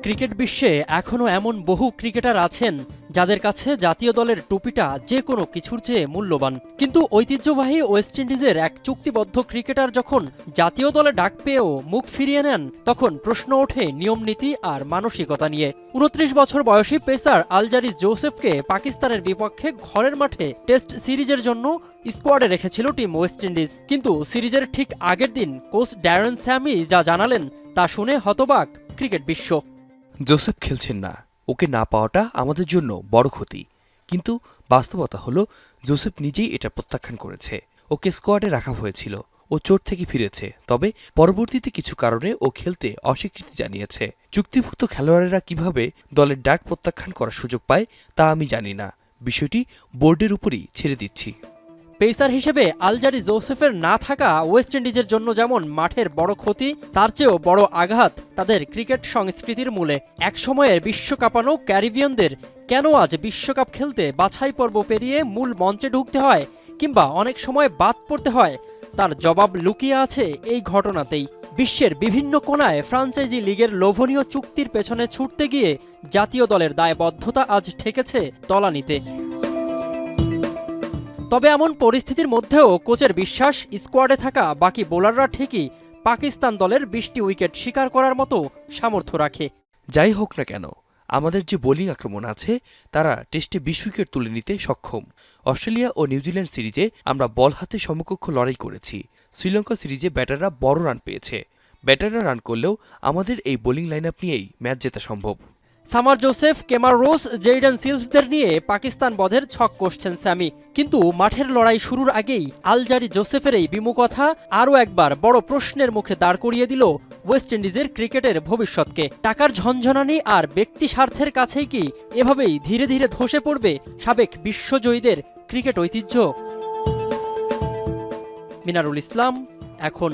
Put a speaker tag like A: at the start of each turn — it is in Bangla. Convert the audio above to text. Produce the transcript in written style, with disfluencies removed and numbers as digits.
A: ক্রিকেট বিশ্বে এখনও এমন বহু ক্রিকেটার আছেন যাদের কাছে জাতীয় দলের টুপিটা যে কোনো কিছুর চেয়ে মূল্যবান। কিন্তু ঐতিহ্যবাহী ওয়েস্ট ইন্ডিজের এক চুক্তিবদ্ধ ক্রিকেটার যখন জাতীয় দলে ডাক পেয়েও মুখ ফিরিয়ে নেন, তখন প্রশ্ন ওঠে নিয়মনীতি আর মানসিকতা নিয়ে। ২৯ বছর বয়সী পেসার আলজারি জোসেফকে পাকিস্তানের বিপক্ষে ঘরের মাঠে টেস্ট সিরিজের জন্য স্কোয়াডে রেখেছিল টিম ওয়েস্ট ইন্ডিজ। কিন্তু সিরিজের ঠিক আগের দিন কোচ ড্যারেন স্যামি যা জানালেন তা শুনে হতবাক ক্রিকেট বিশ্ব।
B: জোসেফ খেলছেন না, ওকে না পাওয়াটা আমাদের জন্য বড় ক্ষতি। কিন্তু বাস্তবতা হলো জোসেফ নিজেই এটা প্রত্যাখ্যান করেছে। ওকে স্কোয়াডে রাখা হয়েছিল, ও চোট থেকে ফিরেছে, তবে পরবর্তীতে কিছু কারণে ও খেলতে অস্বীকৃতি জানিয়েছে। চুক্তিভুক্ত খেলোয়াড়েরা কিভাবে দলের ডাক প্রত্যাখ্যান করার সুযোগ পায় তা আমি জানি না, বিষয়টি বোর্ডের উপরই ছেড়ে দিচ্ছি।
A: পেসার হিসেবে আলজারি জোসেফের না থাকা ওয়েস্ট ইন্ডিজের জন্য যেমন মাঠের বড় ক্ষতি, তার চেয়েও বড় আঘাত তাদের ক্রিকেট সংস্কৃতির মূলে। একসময়ের বিশ্বকাপানো ক্যারিবিয়ানদের কেন আজ বিশ্বকাপ খেলতে বাছাই পর্ব পেরিয়ে মূল মঞ্চে ঢুকতে হয় কিংবা অনেক সময় বাদ পড়তে হয়, তার জবাব লুকিয়ে আছে এই ঘটনাতেই। বিশ্বের বিভিন্ন কোণায় ফ্রাঞ্চাইজি লিগের লোভনীয় চুক্তির পেছনে ছুটতে গিয়ে জাতীয় দলের দায়বদ্ধতা আজ ঠেকেছে তলানিতে। তবে এমন পরিস্থিতির মধ্যেও কোচের বিশ্বাস, স্কোয়াডে থাকা বাকি বোলাররা ঠিকই পাকিস্তান দলের ২০টি উইকেট শিকার করার মতো সামর্থ্য রাখে।
B: যাই হোক না কেন, আমাদের যে বোলিং আক্রমণ আছে তারা টেস্টে ২০ উইকেট তুলে নিতে সক্ষম। অস্ট্রেলিয়া ও নিউজিল্যান্ড সিরিজে আমরা বল হাতে সমকক্ষ লড়াই করেছি। শ্রীলঙ্কা সিরিজে ব্যাটাররা বড় রান পেয়েছে। ব্যাটাররা রান করলেও আমাদের এই বোলিং লাইন আপ নিয়েই ম্যাচ জেতা সম্ভব।
A: Shamar Joseph, Kemar Roach, Jayden সিলসদের নিয়ে পাকিস্তান বধের ছক কষছেন স্যামি। কিন্তু মাঠের লড়াই শুরুর আগেই আলজারি জোসেফের এই বিমুখতা আরও একবার বড় প্রশ্নের মুখে দাঁড় করিয়ে দিল ওয়েস্ট ইন্ডিজের ক্রিকেটের ভবিষ্যৎকে। টাকার ঝনঝনানি আর ব্যক্তি স্বার্থের কাছেই কি এভাবেই ধীরে ধীরে ধসে পড়বে সাবেক বিশ্বজয়ীদের ক্রিকেট ঐতিহ্য? মিনারুল ইসলাম, এখন।